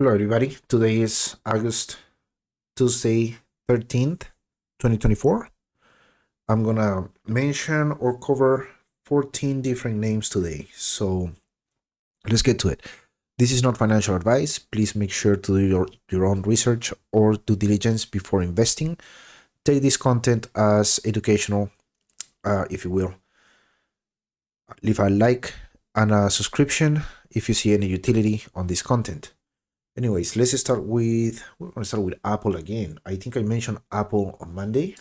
Hello everybody, today is Tuesday 13th, 2024. I'm gonna mention or cover 14 different names today, so let's get to it. This is not financial advice. Please make sure to do your own research or due diligence before investing. Take this content as educational, if you will. Leave a like and a subscription if you see any utility on this content. Anyways, we're gonna start with Apple again. I think I mentioned Apple on Monday.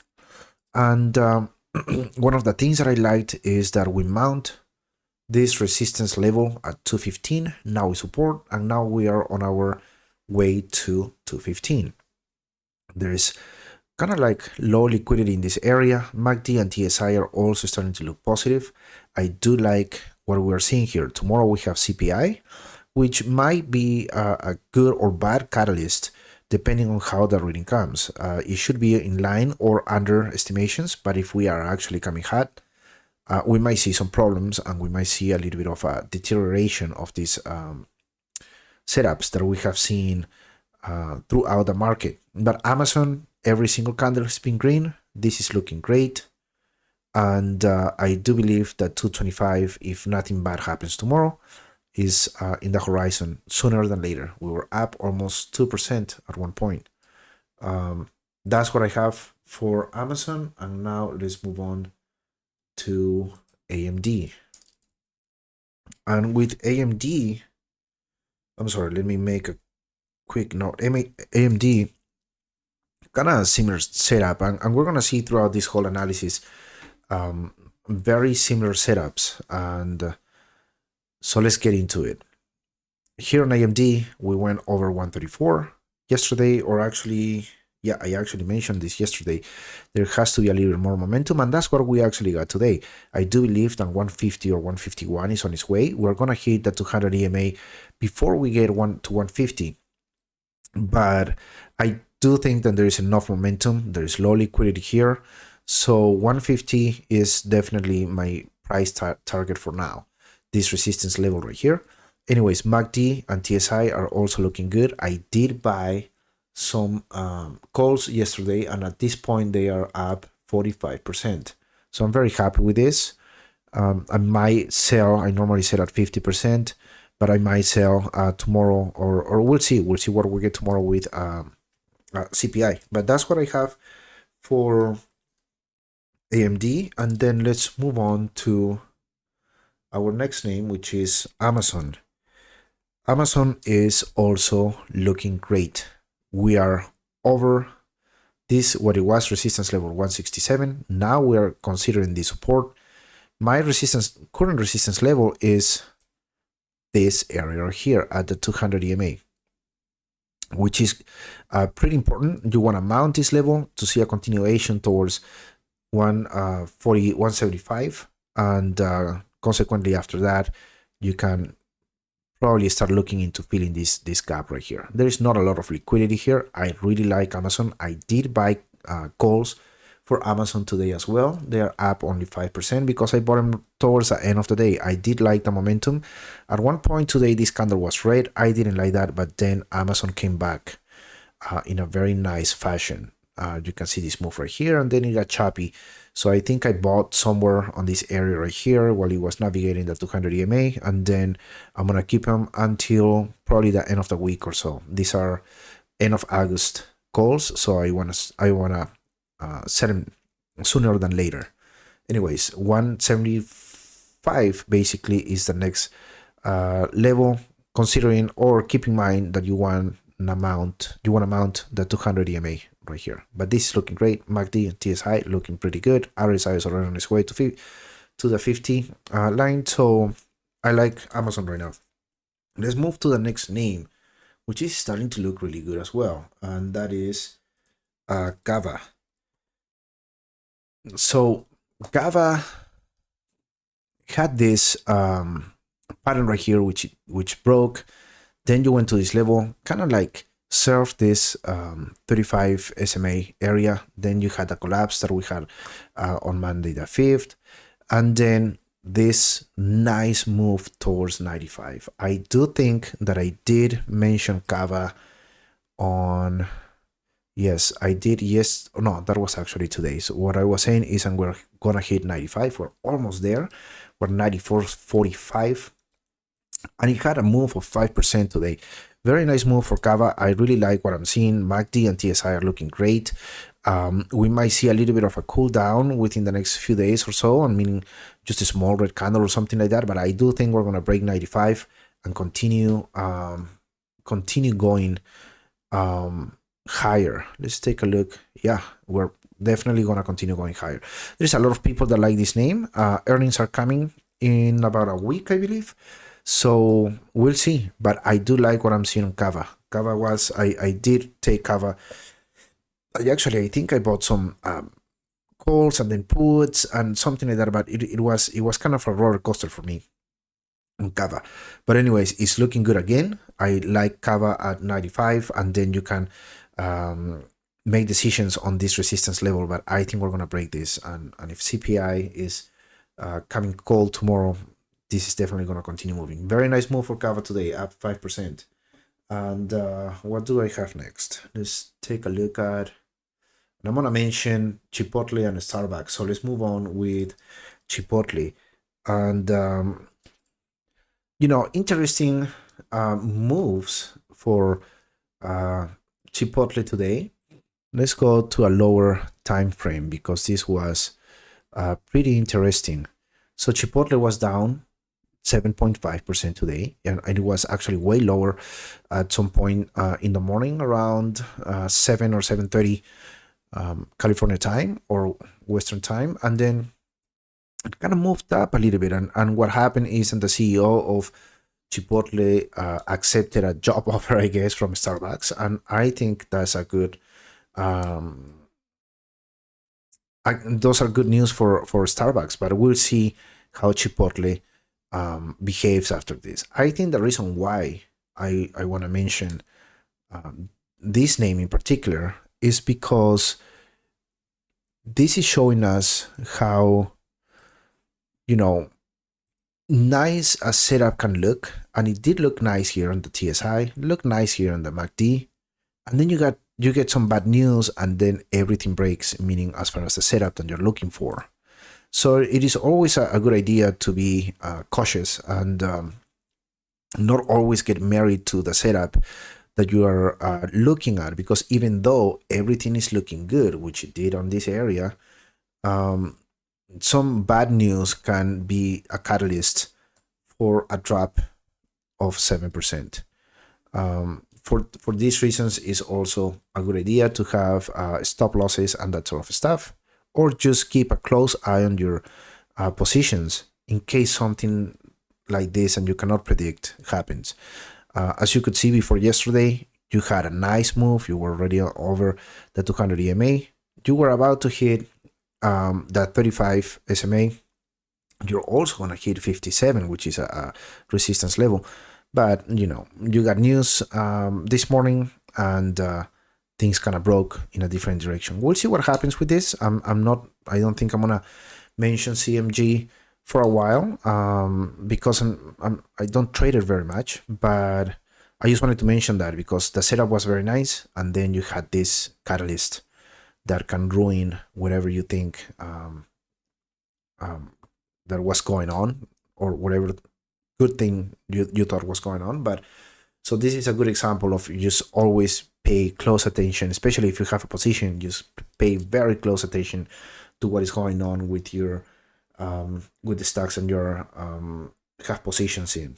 And one of the things that I liked is that we mount this resistance level at 215. Now we support, and now we are on our way to 215. There's kind of like low liquidity in this area. MACD and TSI are also starting to look positive. I do like what we're seeing here. Tomorrow we have CPI, which might be a good or bad catalyst depending on how the reading comes. It should be in line or under estimations, but if we are actually coming hot, we might see some problems and we might see a little bit of a deterioration of these setups that we have seen throughout the market. But Amazon, every single candle has been green. This is looking great. And I do believe that 225, if nothing bad happens tomorrow, is in the horizon sooner than later. We were up almost 2% at one point. That's what I have for Amazon. And now let's move on to AMD. And with AMD, I'm sorry, let me make a quick note. AMD, kind of similar setup. And we're going to see throughout this whole analysis very similar setups. And so let's get into it. Here on AMD, we went over 134 yesterday, or actually, yeah, I actually mentioned this yesterday. There has to be a little more momentum, and that's what we actually got today. I do believe that 150 or 151 is on its way. We're going to hit the 200 EMA before we get to 150. But I do think that there is enough momentum. There is low liquidity here. So 150 is definitely my price target for now. This resistance level right here. Anyways, MACD and TSI are also looking good. I did buy some calls yesterday, and at this point they are up 45%. So I'm very happy with this. I might sell. I normally sell at 50%, but I might sell tomorrow, or we'll see. We'll see what we get tomorrow with CPI. But that's what I have for AMD, and then let's move on to our next name, which is Amazon. Amazon is also looking great. We are over this, what it was resistance level 167. Now we are considering the support. My current resistance level is this area here at the 200 EMA, which is pretty important. You want to mount this level to see a continuation towards 175, and consequently after that you can probably start looking into filling this gap right here. There is not a lot of liquidity here. I really like Amazon. I did buy calls for Amazon today as well. They are up only 5% because I bought them towards the end of the day. I did like the momentum. At one point today this candle was red. I didn't like that, but then Amazon came back in a very nice fashion. You can see this move right here, and then it got choppy. So I think I bought somewhere on this area right here while it was navigating the 200 EMA, and then I'm gonna keep them until probably the end of the week or so. These are end of August calls, so I wanna set them sooner than later. Anyways, 175 basically is the next level, considering or keep in mind that you want to mount the 200 EMA right here. But this is looking great. MACD and TSI looking pretty good. RSI is already on its way to the 50 line. So I like Amazon right now. Let's move to the next name, which is starting to look really good as well, and that is CAVA. So CAVA had this pattern right here, which broke. Then you went to this level, kind of like served this 35 SMA area. Then you had a collapse that we had on Monday the 5th, and then this nice move towards 95. I do think that I did mention CAVA on, yes, I did. Yes, no, that was actually today. So what I was saying is, and we're gonna hit 95. We're almost there. We're 94.45, and it had a move of 5% today. Very nice move for CAVA. I really like what I'm seeing. MACD and TSI are looking great. We might see a little bit of a cool down within the next few days or so, and meaning just a small red candle or something like that. But I do think we're gonna break 95 and continue going higher. Let's take a look. Yeah, we're definitely gonna continue going higher. There's a lot of people that like this name. Earnings are coming in about a week, I believe. So we'll see. But I do like what I'm seeing on CAVA. CAVA was, I did take CAVA. I think I bought some calls and then puts and something like that. But it was kind of a roller coaster for me on CAVA. But anyways, it's looking good again. I like CAVA at 95, and then you can make decisions on this resistance level. But I think we're gonna break this, and if CPI is coming cold tomorrow, this is definitely gonna continue moving. Very nice move for CAVA today, up 5%. And what do I have next? Let's take a look at. And I'm gonna mention Chipotle and Starbucks. So let's move on with Chipotle, and interesting moves for Chipotle today. Let's go to a lower time frame because this was pretty interesting. So Chipotle was down 7.5% today, and it was actually way lower at some point in the morning, around 7 or 7:30 California time or Western time, and then it kind of moved up a little bit. And what happened is, and the CEO of Chipotle accepted a job offer, I guess, from Starbucks, and I think that's a good. Those are good news for Starbucks, but we'll see how Chipotle behaves after this. I think the reason why I want to mention this name in particular is because this is showing us how nice a setup can look, and it did look nice here on the TSI, look nice here on the MACD, and then you get some bad news, and then everything breaks, meaning as far as the setup that you're looking for. So it is always a good idea to be cautious and not always get married to the setup that you are looking at, because even though everything is looking good, which it did on this area, some bad news can be a catalyst for a drop of 7%. For these reasons, it's also a good idea to have stop losses and that sort of stuff, or just keep a close eye on your positions in case something like this and you cannot predict happens. As you could see before yesterday, you had a nice move. You were already over the 200 EMA. You were about to hit that 35 SMA. You're also going to hit 57, which is a resistance level. But, you got news this morning, and things kind of broke in a different direction. We'll see what happens with this. I don't think I'm going to mention CMG for a while because I don't trade it very much, but I just wanted to mention that because the setup was very nice, and then you had this catalyst that can ruin whatever you think that was going on, or whatever good thing you thought was going on. But so this is a good example of just always pay close attention, especially if you have a position. Just pay very close attention to what is going on with your with the stocks and your have positions in.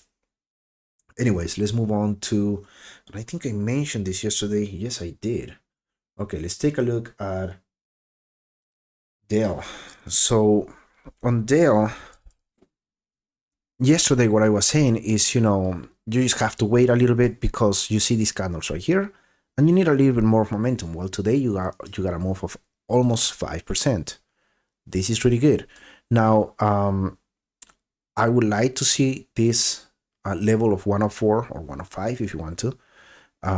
Anyways, let's move on to, and I think I mentioned this yesterday. Yes, I did. Okay, let's take a look at DELL. So on DELL, yesterday what I was saying is, you just have to wait a little bit because you see these candles right here, and you need a little bit more momentum. Well, today you got a move of almost 5%. This is really good. Now, I would like to see this level of 104 or 105 if you want to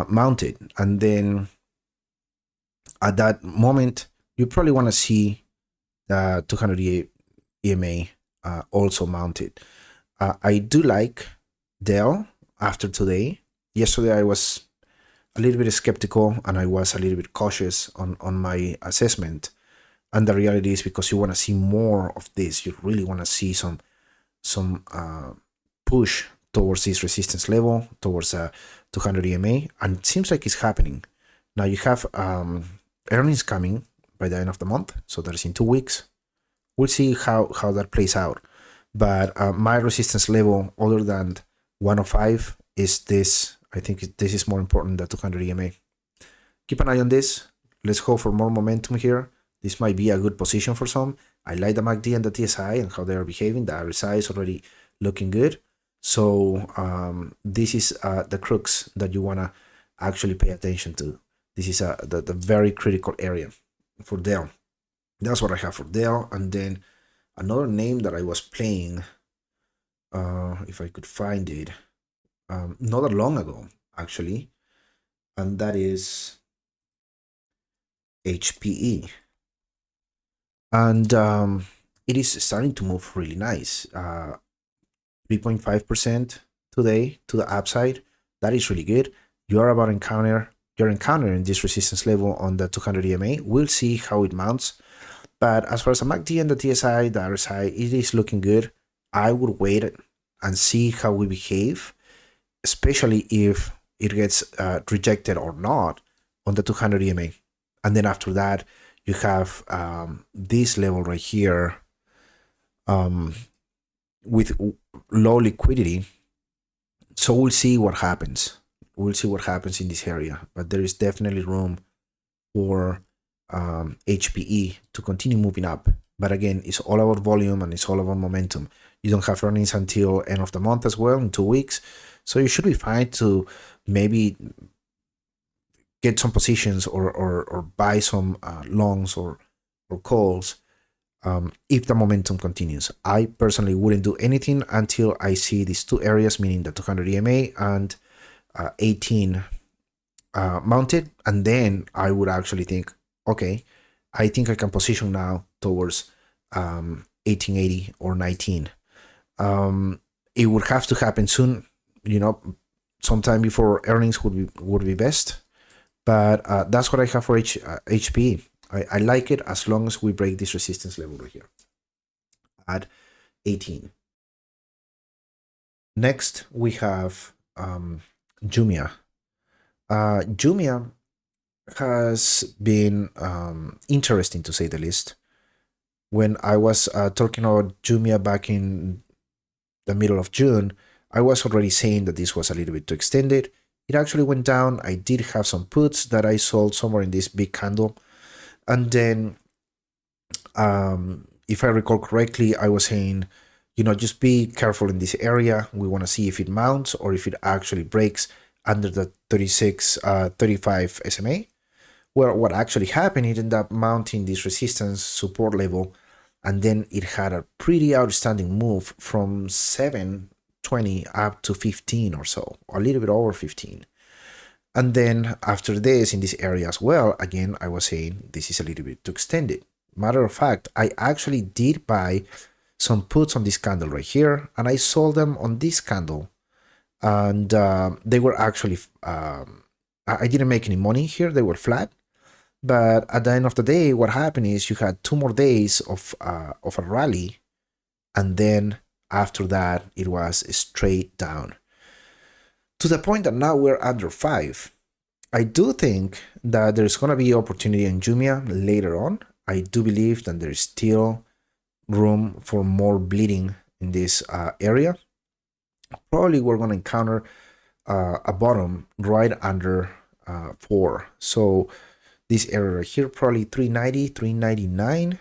mounted, and then at that moment you probably want to see the 200 EMA also mounted. I do like Dell after today. Yesterday I was a little bit skeptical and I was a little bit cautious on my assessment. And the reality is, because you want to see more of this, you really want to see some push towards this resistance level, towards 200 EMA, and it seems like it's happening. Now you have earnings coming by the end of the month, so that is in 2 weeks. We'll see how that plays out. But my resistance level, other than 105, is this. I think this is more important than 200 EMA. Keep an eye on this. Let's hope for more momentum here. This might be a good position for some. I like the MACD and the TSI and how they are behaving. The RSI is already looking good. So this is the crux that you want to actually pay attention to. This is the very critical area for Dell. That's what I have for Dell. And then another name that I was playing, if I could find it, not that long ago, actually, and that is HPE. And it is starting to move really nice. 3.5% today to the upside. That is really good. You're encountering this resistance level on the 200 EMA. We'll see how it mounts. But as far as the MACD and the TSI, the RSI, it is looking good. I would wait and see how we behave, especially if it gets rejected or not on the 200 EMA. And then after that, you have this level right here with low liquidity. So we'll see what happens. We'll see what happens in this area. But there is definitely room for HPE to continue moving up. But again, it's all about volume and it's all about momentum. You don't have earnings until end of the month as well, in 2 weeks. So you should be fine to maybe get some positions or buy some longs or calls if the momentum continues. I personally wouldn't do anything until I see these two areas, meaning the 200 EMA and 18 mounted, and then I would actually think, okay, I think I can position now towards 1880 or 19. It would have to happen soon, sometime before earnings would be best. But that's what I have for HPE. I like it as long as we break this resistance level right here at 18. Next, we have JMIA. JMIA has been interesting, to say the least. When I was talking about JMIA back in the middle of June, I was already saying that this was a little bit too extended. It actually went down. I did have some puts that I sold somewhere in this big candle. And then, if I recall correctly, I was saying, just be careful in this area. We want to see if it mounts or if it actually breaks under the 35 SMA. Well, what actually happened, it ended up mounting this resistance support level, and then it had a pretty outstanding move from 720 up to 15 or so, a little bit over 15. And then after this, in this area as well, again, I was saying this is a little bit too extended. Matter of fact, I actually did buy some puts on this candle right here, and I sold them on this candle. And they were actually, I didn't make any money here. They were flat. But at the end of the day, what happened is you had 2 more days of a rally. And then after that, it was straight down, to the point that now we're under 5. I do think that there's going to be opportunity in JMIA later on. I do believe that there's still room for more bleeding in this area. Probably we're going to encounter a bottom right under 4. So this area right here, probably 390, 399.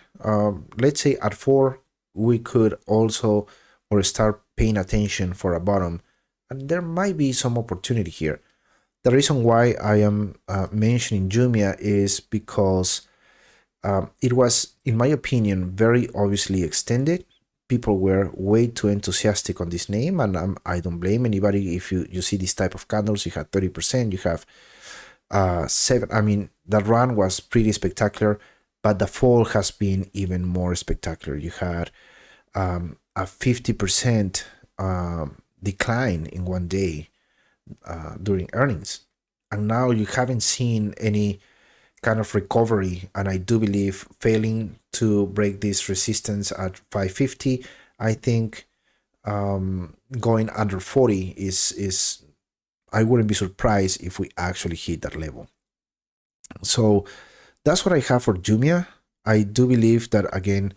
Let's say at 4, we could also start paying attention for a bottom. And there might be some opportunity here. The reason why I am mentioning JMIA is because it was, in my opinion, very obviously extended. People were way too enthusiastic on this name, and I don't blame anybody. If you see this type of candles, you had 30%, you have 7. I mean, the run was pretty spectacular, but the fall has been even more spectacular. You had a 50% decline in one day during earnings, and now you haven't seen any kind of recovery, and I do believe failing to break this resistance at 550, I think going under 40 is I wouldn't be surprised if we actually hit that level. So that's what I have for Jumia. I do believe that, again,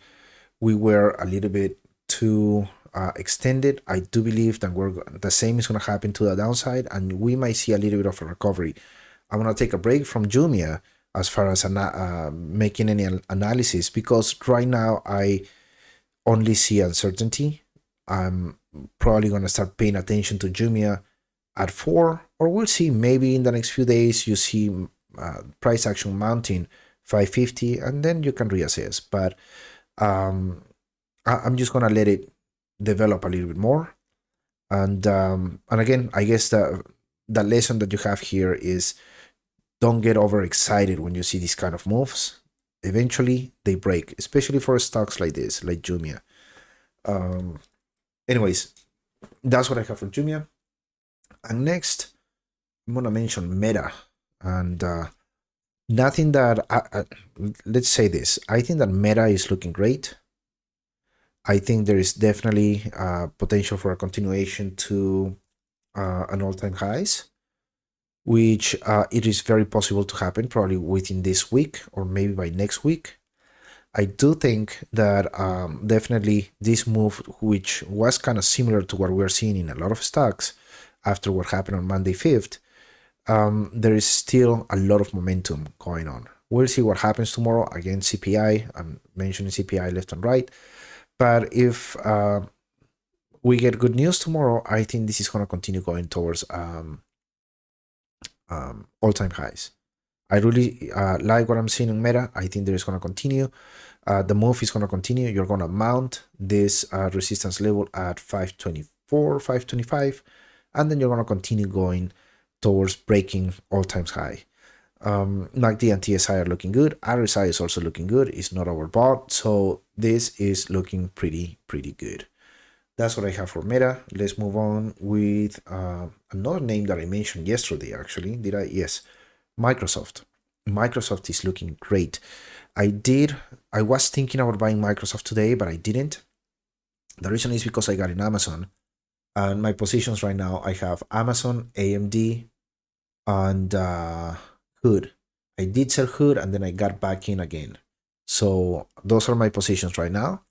we were a little bit too extended. I do believe that the same is going to happen to the downside, and we might see a little bit of a recovery. I'm going to take a break from Jumia as far as making any analysis, because right now I only see uncertainty. I'm probably going to start paying attention to Jumia at 4, or we'll see, maybe in the next few days you see price action mounting 550, and then you can reassess. But I'm just going to let it develop a little bit more. And again, I guess the lesson that you have here is, don't get overexcited when you see these kind of moves. Eventually they break, especially for stocks like this, like Jumia. Anyways, that's what I have for Jumia. And next, I'm gonna mention Meta, and nothing that let's say this. I think that Meta is looking great. I think there is definitely potential for a continuation to an all-time highs, which it is very possible to happen probably within this week or maybe by next week. I do think that definitely this move, which was kind of similar to what we're seeing in a lot of stocks after what happened on Monday 5th, there is still a lot of momentum going on. We'll see what happens tomorrow. Again, CPI, I'm mentioning CPI left and right. But if we get good news tomorrow, I think this is going to continue going towards all-time highs. I really like what I'm seeing in Meta. I think there is going to continue. The move is going to continue. You're going to mount this resistance level at 524, 525, and then you're going to continue going towards breaking all-time high. MACD and TSI are looking good. RSI is also looking good. It's not overbought, so this is looking pretty good. That's what I have for Meta. Let's move on with another name that I mentioned yesterday, actually. Did I? Yes. Microsoft. Microsoft is looking great. I was thinking about buying Microsoft today, but I didn't. The reason is because I got in Amazon, and my positions right now, I have Amazon, AMD, and Hood. I did sell Hood, and then I got back in again. So those are my positions right now.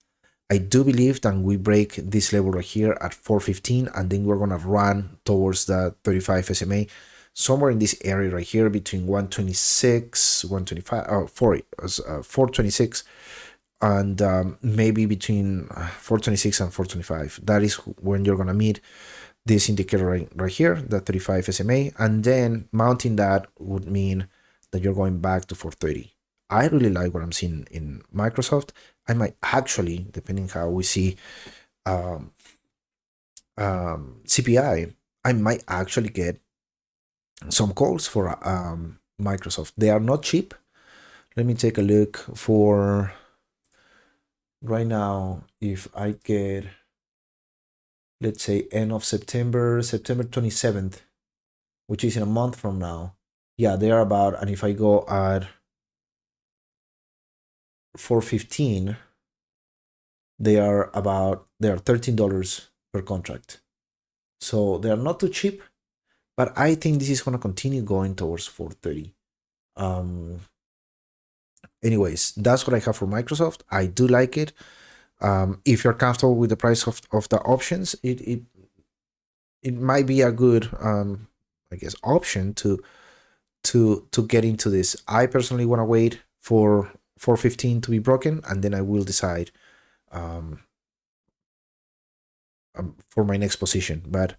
I do believe that we break this level right here at 415, and then we're gonna run towards the 35 SMA, somewhere in this area right here between 126, 125, 426, and maybe between 426 and 425. That is when you're gonna meet this indicator right here, the 35 SMA, and then mounting that would mean that you're going back to 430. I really like what I'm seeing in Microsoft. I might actually, depending how we see CPI, I might actually get some calls for Microsoft. They are not cheap. Let me take a look for right now. If I get, let's say, end of September 27th, which is in a month from now. Yeah, they are about, and if I go at 415, they are $13 per contract. So they are not too cheap, but I think this is going to continue going towards 430. Anyways, that's what I have for Microsoft. I do like it. If you're comfortable with the price of the options, it might be a good I guess option to get into this. I personally want to wait for 415 to be broken, and then I will decide for my next position. But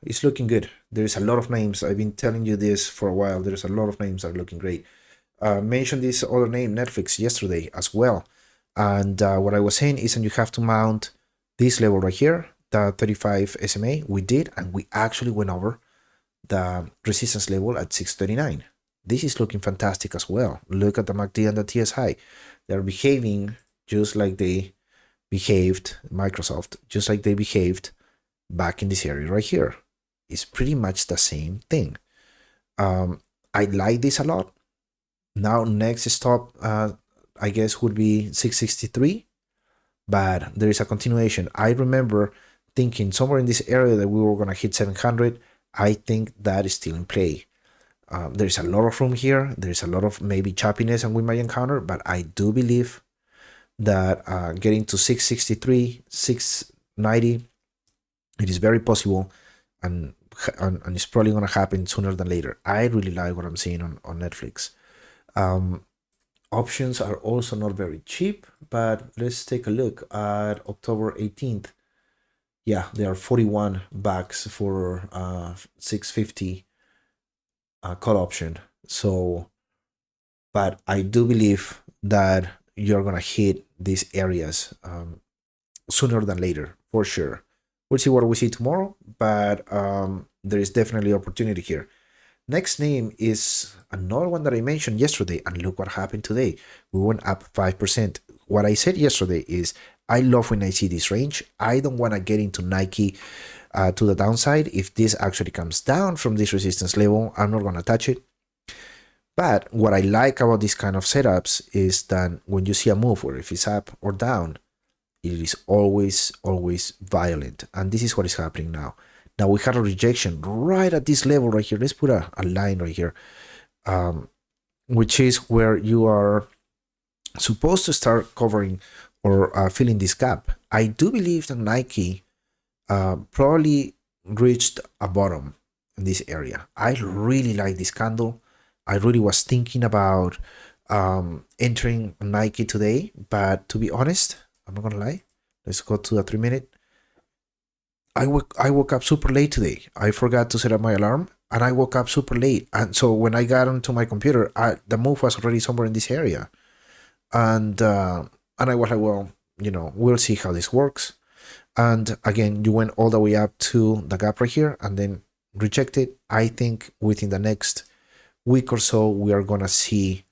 it's looking good. There's a lot of names. I've been telling you this for a while. There's a lot of names that are looking great. Mentioned this other name, Netflix, yesterday as well. And what I was saying is that you have to mount this level right here, the 35 SMA. We did, and we actually went over the resistance level at 639. This is looking fantastic as well. Look at the MACD and the TSI. They're behaving just like they behaved, Microsoft, just like they behaved back in this area right here. It's pretty much the same thing. I like this a lot. Now next stop, I guess, would be 663, but there is a continuation. I remember thinking somewhere in this area that we were going to hit 700. I think that is still in play. There's a lot of room here. There's a lot of maybe choppiness and we might encounter, but I do believe that getting to 663, 690, it is very possible, and it's probably going to happen sooner than later. I really like what I'm seeing on Netflix. Options are also not very cheap, but let's take a look at October 18th. Yeah, they are 41 bucks for 650 call option. So, but I do believe that you're gonna hit these areas sooner than later, for sure. We'll see what we see tomorrow, but there is definitely opportunity here. Next name is another one that I mentioned yesterday, and look what happened today. We went up 5%. What I said yesterday is I love when I see this range. I don't want to get into Nike to the downside. If this actually comes down from this resistance level, I'm not going to touch it. But what I like about these kind of setups is that when you see a move, where if it's up or down, it is always violent. And this is what is happening now. Now we had a rejection right at this level right here. Let's put a line right here, which is where you are supposed to start covering or filling this gap. I do believe that Nike probably reached a bottom in this area. I really like this candle. I really was thinking about entering Nike today, but to be honest, I'm not gonna lie. Let's go to the 3-minute. I woke up super late today. I forgot to set up my alarm, and I woke up super late. And so when I got onto my computer, the move was already somewhere in this area, and I was like, well, you know, we'll see how this works. And again, you went all the way up to the gap right here, and then rejected. I think within the next week or so, we are gonna see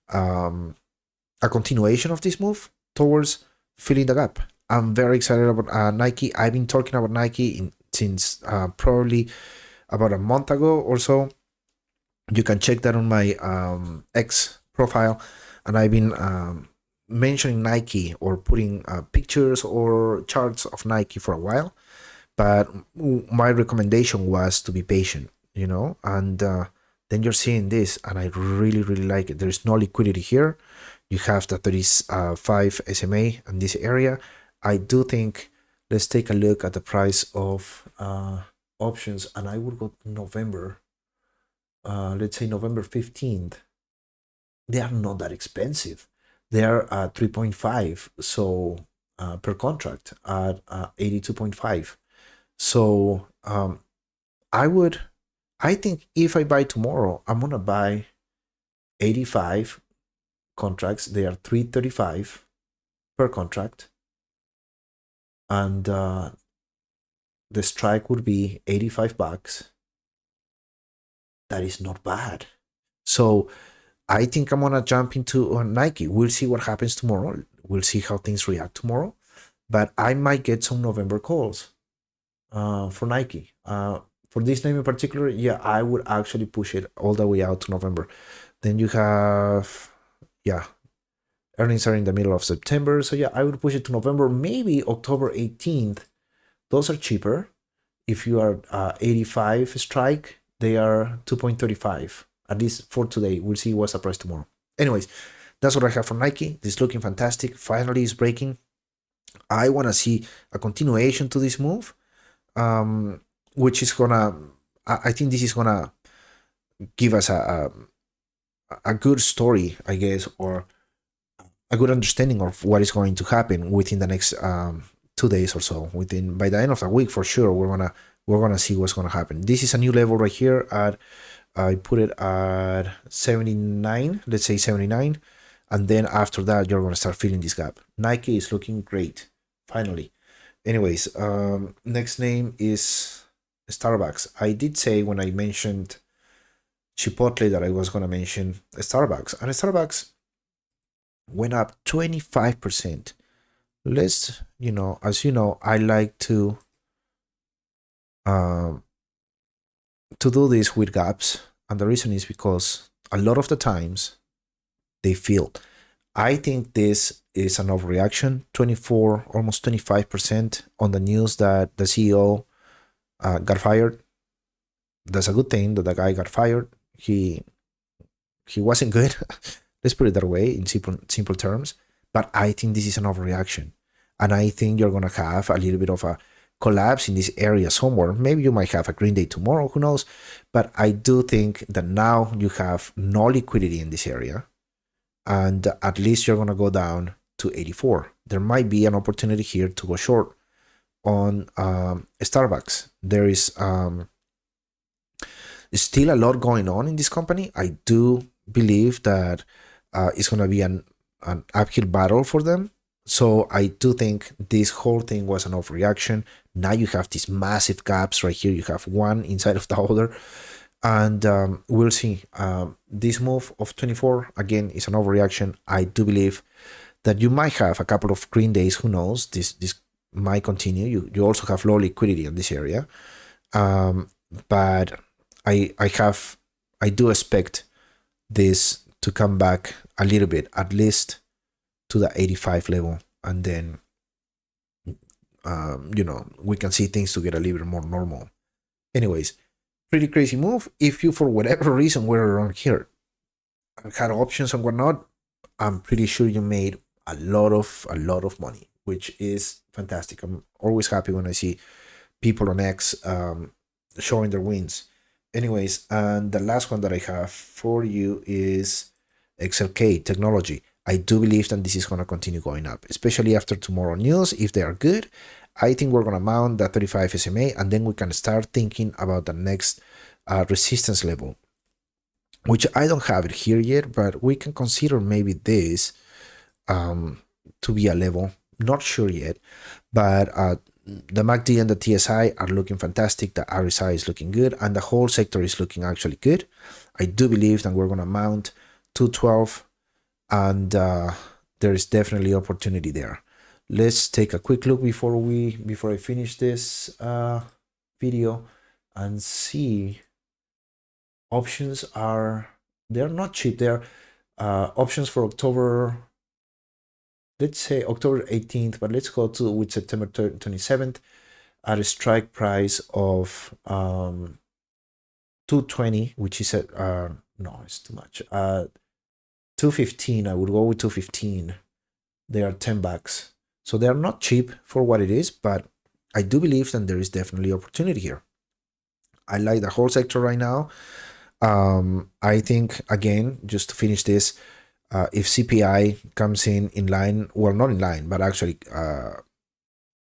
a continuation of this move towards filling the gap. I'm very excited about Nike. I've been talking about Nike since probably about a month ago or so. You can check that on my X profile, and I've been mentioning Nike or putting pictures or charts of Nike for a while. But my recommendation was to be patient, you know, and then you're seeing this, and I really like it. There's no liquidity here. You have the 35 SMA in this area. I do think, let's take a look at the price of options, and I would go to November. Let's say November 15th. They are not that expensive. They are at 3.5, so per contract at 82.5. So I think if I buy tomorrow, I'm gonna buy 85 contracts. They are 335 per contract, and the strike would be 85 bucks. That is not bad. So I think I'm gonna jump into Nike. We'll see what happens tomorrow. We'll see how things react tomorrow, but I might get some November calls for Nike. For this name in particular, yeah, I would actually push it all the way out to November. Then you have, yeah, earnings are in the middle of September. So yeah, I would push it to November, maybe October 18th. Those are cheaper. If you are 85 strike, they are 2.35, at least for today. We'll see what's the price tomorrow. Anyways, that's what I have for Nike. This is looking fantastic. Finally, it's breaking. I want to see a continuation to this move, which is gonna, I think this is gonna give us a good story, I guess, or a good understanding of what is going to happen within the next 2 days or so. By the end of the week, for sure, we're gonna see what's gonna happen. This is a new level right here at, I put it at 79, let's say 79, and then after that you're gonna start filling this gap. Nike is looking great, finally. Anyways, next name is Starbucks. I did say when I mentioned Chipotle that I was gonna mention Starbucks, and Starbucks went up 25%. let's, as you know, I like to do this with gaps, and the reason is because a lot of the times they fail. I think this is an overreaction. 24, almost 25% on the news that the CEO got fired. That's a good thing that the guy got fired. He wasn't good. Let's put it that way in simple terms. But I think this is an overreaction, and I think you're gonna have a little bit of a collapse in this area somewhere. Maybe you might have a green day tomorrow, who knows? But I do think that now you have no liquidity in this area, and at least you're gonna go down to 84. There might be an opportunity here to go short on Starbucks. There is still a lot going on in this company. I do believe that it's gonna be an uphill battle for them. So I do think this whole thing was an overreaction. Now you have these massive gaps right here. You have one inside of the other, and we'll see. This move of 24 again is an overreaction. I do believe that you might have a couple of green days. Who knows? This might continue. You also have low liquidity in this area, but I do expect this to come back a little bit, at least to the 85 level, and then we can see things to get a little bit more normal. Anyways, pretty crazy move. If you for whatever reason were around here and had options and whatnot, I'm pretty sure you made a lot of money, which is fantastic. I'm always happy when I see people on X showing their wins. Anyways, and the last one that I have for you is XLK technology. I do believe that this is going to continue going up, especially after tomorrow news. If they are good, I think we're going to mount that 35 SMA, and then we can start thinking about the next resistance level, which I don't have it here yet, but we can consider maybe this to be a level. Not sure yet, but the MACD and the TSI are looking fantastic. The RSI is looking good, and the whole sector is looking actually good. I do believe that we're going to mount 212, and there is definitely opportunity there. Let's take a quick look before I finish this video and see. Options they're not cheap. They're options for October, let's say October 18th, but let's go with September 27th at a strike price of 220, which is no, it's too much. 215. I would go with 215. They are $10, so they are not cheap for what it is, but I do believe that there is definitely opportunity here. I like the whole sector right now. I think, again, just to finish this, if CPI comes in line, well, not in line, but actually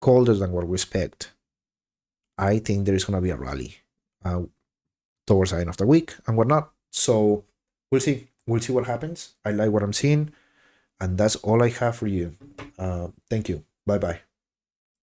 colder than what we expect, I think there is going to be a rally towards the end of the week and whatnot. So we'll see. We'll see what happens. I like what I'm seeing, and that's all I have for you. Thank you. Bye-bye.